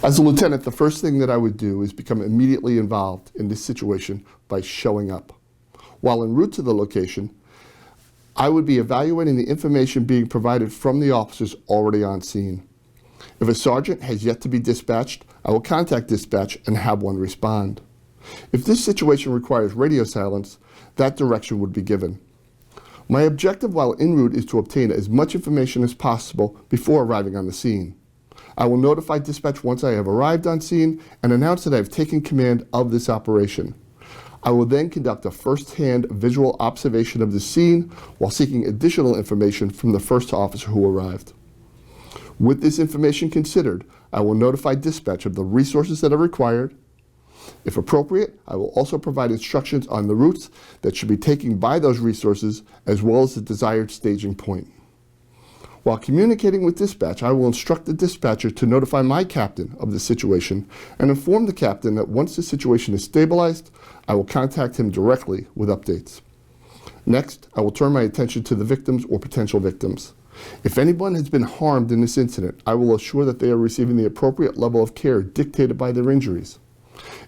As a lieutenant, the first thing that I would do is become immediately involved in this situation by showing up. While en route to the location, I would be evaluating the information being provided from the officers already on scene. If a sergeant has yet to be dispatched, I will contact dispatch and have one respond. If this situation requires radio silence, that direction would be given. My objective while en route is to obtain as much information as possible before arriving on the scene. I will notify dispatch once I have arrived on scene and announce that I have taken command of this operation. I will then conduct a first-hand visual observation of the scene while seeking additional information from the first officer who arrived. With this information considered, I will notify dispatch of the resources that are required. If appropriate, I will also provide instructions on the routes that should be taken by those resources as well as the desired staging point. While communicating with dispatch, I will instruct the dispatcher to notify my captain of the situation and inform the captain that once the situation is stabilized, I will contact him directly with updates. Next, I will turn my attention to the victims or potential victims. If anyone has been harmed in this incident, I will assure that they are receiving the appropriate level of care dictated by their injuries.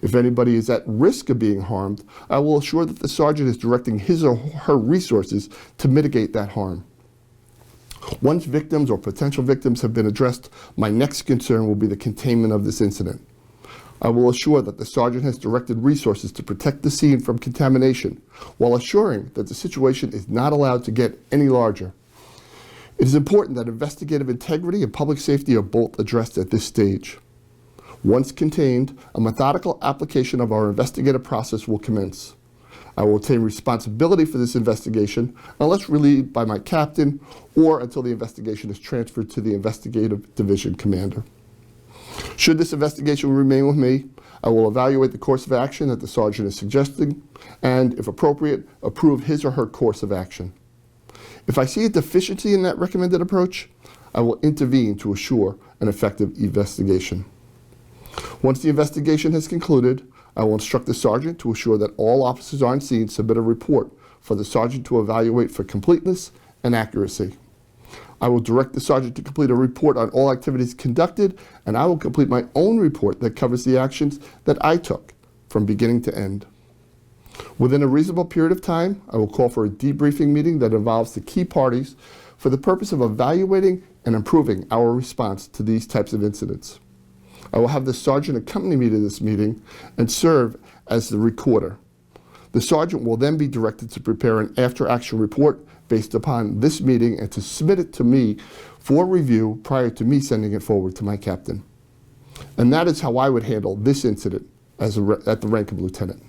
If anybody is at risk of being harmed, I will assure that the sergeant is directing his or her resources to mitigate that harm. Once victims or potential victims have been addressed, my next concern will be the containment of this incident. I will assure that the sergeant has directed resources to protect the scene from contamination, while assuring that the situation is not allowed to get any larger. It is important that investigative integrity and public safety are both addressed at this stage. Once contained, a methodical application of our investigative process will commence. I will obtain responsibility for this investigation unless relieved by my captain or until the investigation is transferred to the investigative division commander. Should this investigation remain with me, I will evaluate the course of action that the sergeant is suggesting and, if appropriate, approve his or her course of action. If I see a deficiency in that recommended approach, I will intervene to assure an effective investigation. Once the investigation has concluded, I will instruct the sergeant to assure that all officers on scene submit a report for the sergeant to evaluate for completeness and accuracy. I will direct the sergeant to complete a report on all activities conducted, and I will complete my own report that covers the actions that I took from beginning to end. Within a reasonable period of time, I will call for a debriefing meeting that involves the key parties for the purpose of evaluating and improving our response to these types of incidents. I will have the sergeant accompany me to this meeting and serve as the recorder. The sergeant will then be directed to prepare an after-action report based upon this meeting and to submit it to me for review prior to me sending it forward to my captain. And that is how I would handle this incident at the rank of lieutenant.